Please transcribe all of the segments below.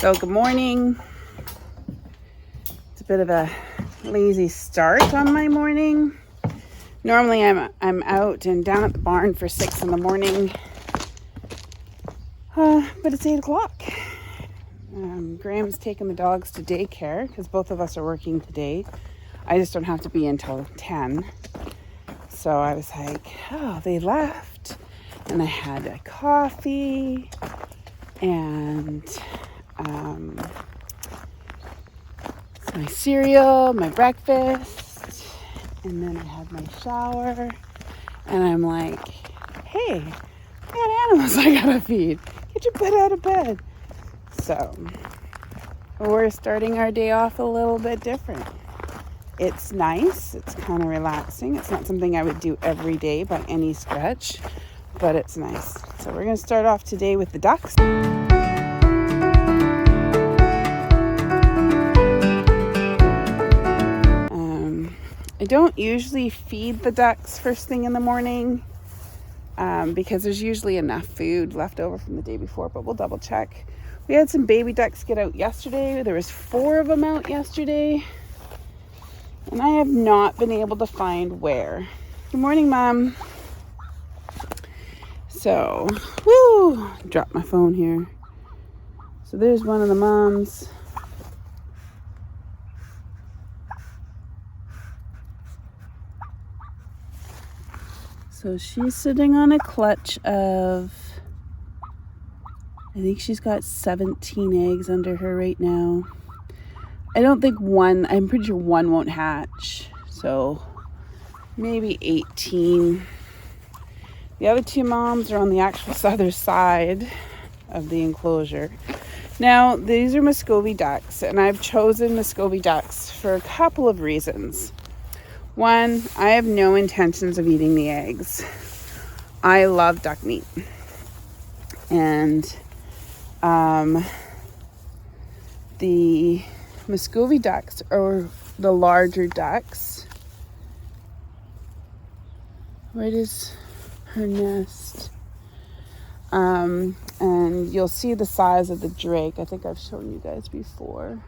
So good morning. It's a bit of a lazy start on my morning. Normally I'm out and down at the barn for 6 in the morning, but it's 8 o'clock. Graham's taking the dogs to daycare because both of us are working today. I just don't have to be until 10. So I was like, oh, they left. And I had a coffee and my cereal, my breakfast, and then I had my shower. And I'm like, hey, I got animals I gotta feed. Get your butt out of bed. So we're starting our day off a little bit different. It's nice. It's kind of relaxing. It's not something I would do every day by any stretch, but it's nice. So we're going to start off today with the ducks. I don't usually feed the ducks first thing in the morning because there's usually enough food left over from the day before, but we'll double check. We had some baby ducks get out yesterday. There was 4 of them out yesterday, and I have not been able to find where. Good morning, Mom. So, woo, dropped my phone here. So there's one of the moms. So she's sitting on a clutch of, I think she's got 17 eggs under her right now. I don't think one, I'm pretty sure one won't hatch. So maybe 18. The other 2 moms are on the actual other side of the enclosure. Now, these are Muscovy ducks, and I've chosen Muscovy ducks for a couple of reasons. One, I have no intentions of eating the eggs. I love duck meat. And the Muscovy ducks are the larger ducks. Where is her nest? And you'll see the size of the drake. I think I've shown you guys before.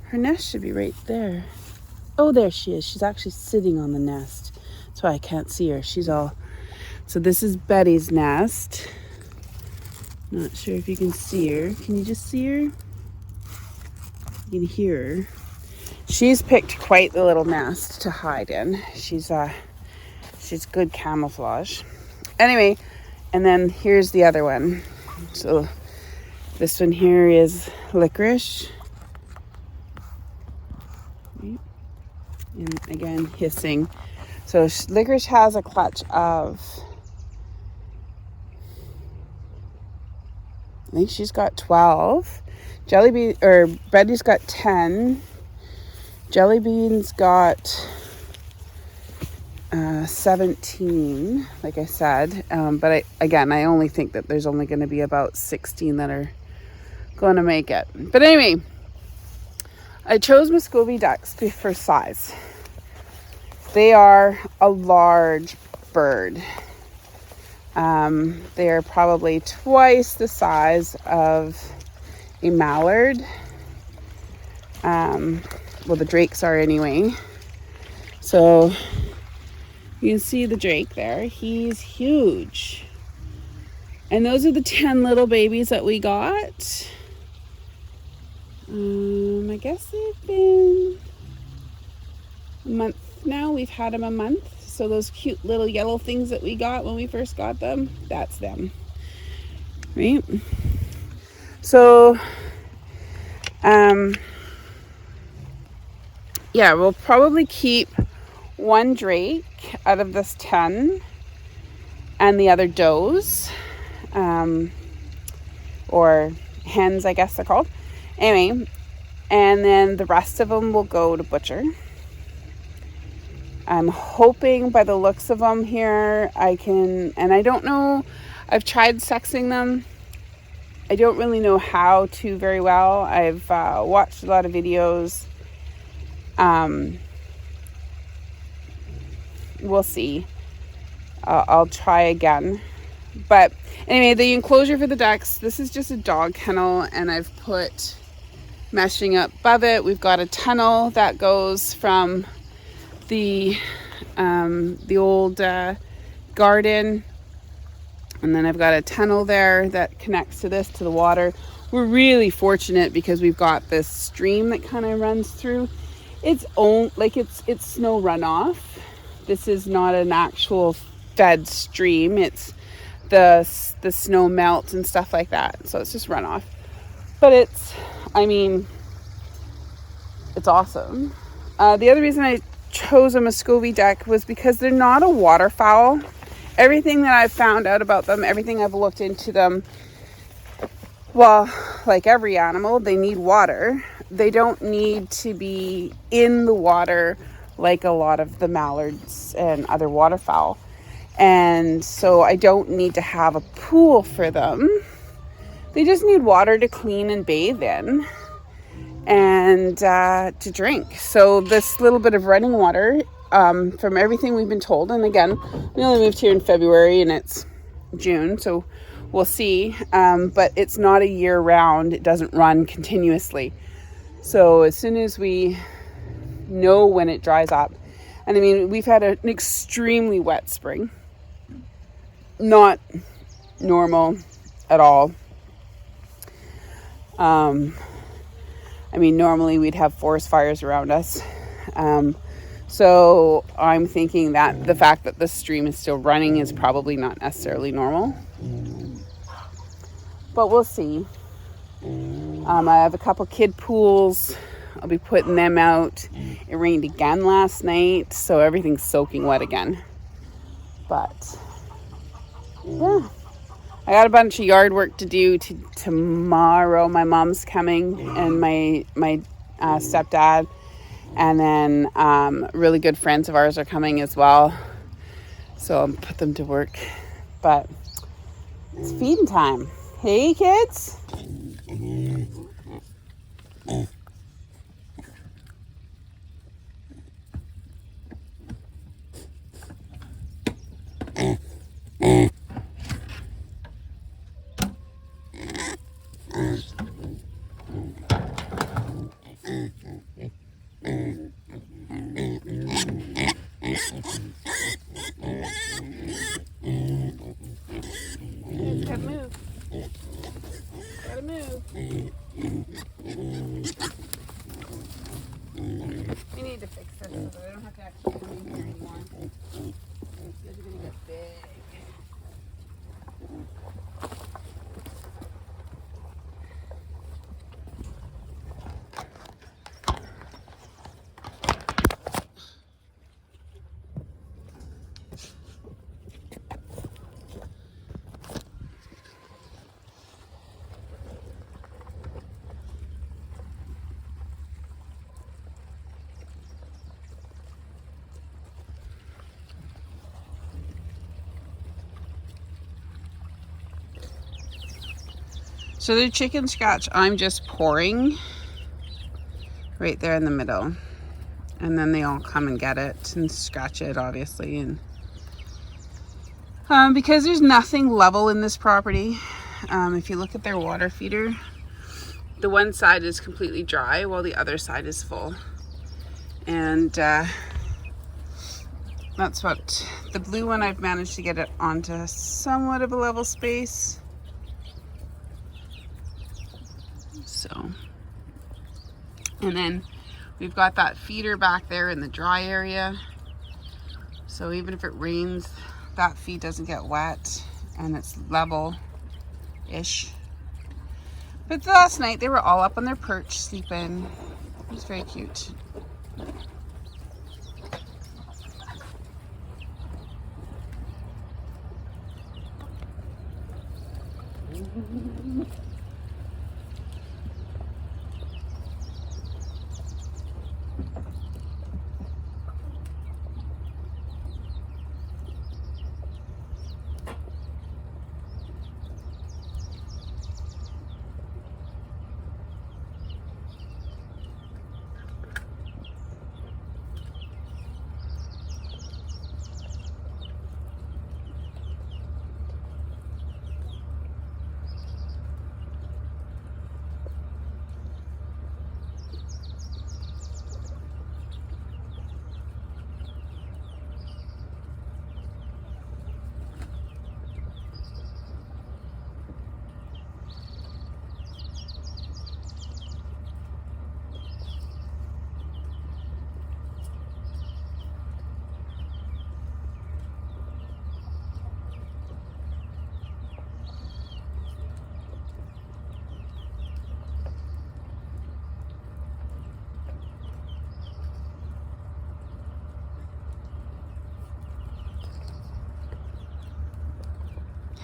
Her nest should be right there. Oh, there she is. She's actually sitting on the nest. That's why I can't see her. She's all... So this is Betty's nest. Not sure if you can see her. Can you just see her? You can hear her. She's picked quite the little nest to hide in. She's good camouflage. Anyway, and then here's the other one. So this one here is Licorice. And again, hissing. So Licorice has a clutch of, I think she's got 12. Jellybean, or Betty's got 10. Jellybean's got 17, like I said. But I only think that there's only going to be about 16 that are going to make it. But anyway, I chose Muscovy ducks for size. They are a large bird. They are probably twice the size of a mallard. Well, the drakes are anyway. So you can see the drake there. He's huge. And those are the 10 little babies that we got. I guess they've been a month now. We've had them a month. So those cute little yellow things that we got when we first got them, that's them. Right? So, yeah, we'll probably keep one drake out of this 10 and the other does, or hens, I guess they're called. Anyway, and then the rest of them will go to butcher. I'm hoping by the looks of them here, I can, and I don't know, I've tried sexing them. I don't really know how to very well. I've watched a lot of videos. We'll see. I'll try again. But anyway, the enclosure for the ducks, this is just a dog kennel, and I've put meshing up above it. We've got a tunnel that goes from the old garden, and then I've got a tunnel there that connects to this, to the water. We're really fortunate because we've got this stream that kind of runs through. It's snow runoff. This is not an actual fed stream. It's the snow melts and stuff like that, so it's just runoff. But it's awesome. The other reason I chose a Muscovy duck was because they're not a waterfowl. Everything that I've found out about them, everything I've looked into them, well, like every animal, they need water. They don't need to be in the water like a lot of the mallards and other waterfowl. And so I don't need to have a pool for them. They just need water to clean and bathe in, and to drink. So this little bit of running water, from everything we've been told, and again, we only moved here in February and it's June, so we'll see. But it's not a year round. It doesn't run continuously. So as soon as we know when it dries up, and we've had an extremely wet spring. Not normal at all. Normally we'd have forest fires around us. So I'm thinking that the fact that the stream is still running is probably not necessarily normal. But we'll see. I have a couple kid pools. I'll be putting them out. It rained again last night, so everything's soaking wet again. But yeah, I got a bunch of yard work to do tomorrow. My mom's coming, and my stepdad, and then really good friends of ours are coming as well. So I'll put them to work. But it's feeding time. Hey, kids. Gotta move. We need to fix this so that I don't have to actually come in here anymore. These are gonna get big. So the chicken scratch, I'm just pouring right there in the middle. And then they all come and get it and scratch it, obviously. And because there's nothing level in this property, if you look at their water feeder, the one side is completely dry while the other side is full. And that's what the blue one, I've managed to get it onto somewhat of a level space. So, and then we've got that feeder back there in the dry area. So even if it rains, that feed doesn't get wet and it's level-ish. But last night they were all up on their perch sleeping. It was very cute.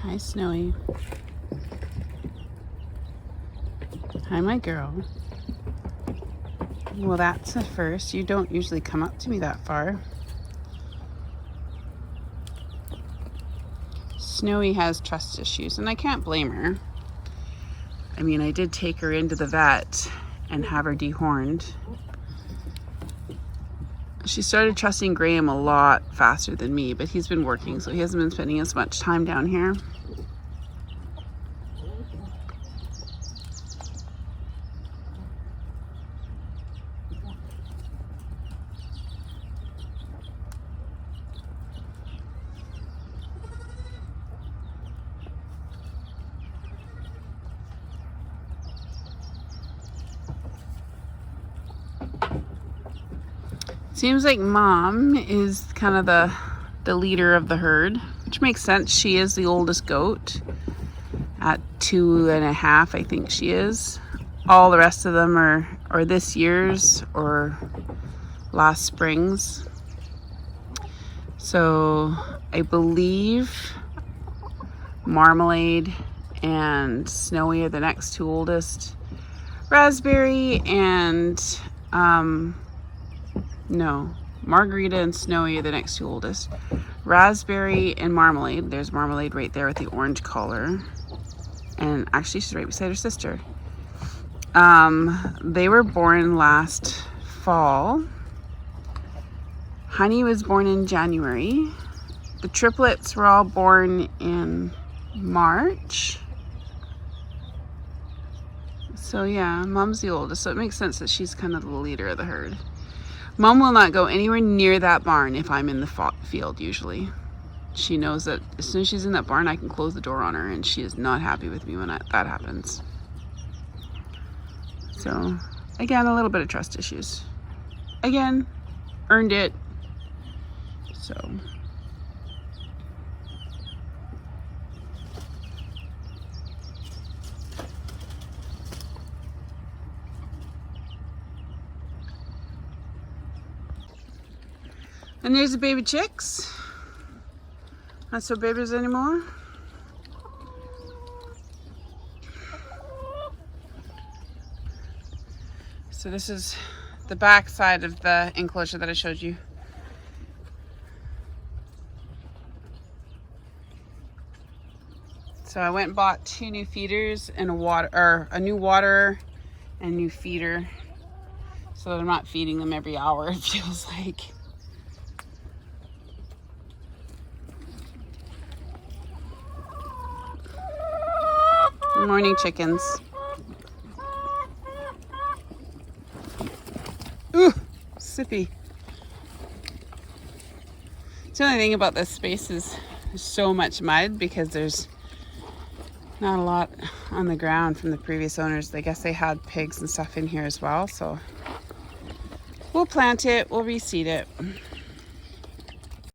Hi, Snowy. Hi, my girl. Well, that's a first. You don't usually come up to me that far. Snowy has trust issues, and I can't blame her. I mean, I did take her into the vet and have her dehorned. She started trusting Graham a lot faster than me, but he's been working, so he hasn't been spending as much time down here. Seems like Mom is kind of the leader of the herd, which makes sense. She is the oldest goat at 2.5, I think she is. All the rest of them are this year's or last spring's. So I believe Marmalade and Snowy are the next two oldest. Raspberry and no, Margarita and Snowy are the next two oldest. Raspberry and Marmalade, there's Marmalade right there with the orange collar. And actually she's right beside her sister. They were born last fall. Honey was born in January. The triplets were all born in March. So yeah, Mom's the oldest, so it makes sense that she's kind of the leader of the herd. Mom will not go anywhere near that barn if I'm in the field usually. She knows that as soon as she's in that barn, I can close the door on her, and she is not happy with me when that happens. So, again, a little bit of trust issues. Again, earned it. So. And there's the baby chicks. Not so babies anymore. So this is the back side of the enclosure that I showed you. So I went and bought 2 new feeders and a new water and new feeder, so that I'm not feeding them every hour, it feels like. Good morning, chickens. Ooh, sippy. The only thing about this space is there's so much mud because there's not a lot on the ground from the previous owners. I guess they had pigs and stuff in here as well, so we'll plant it, we'll reseed it.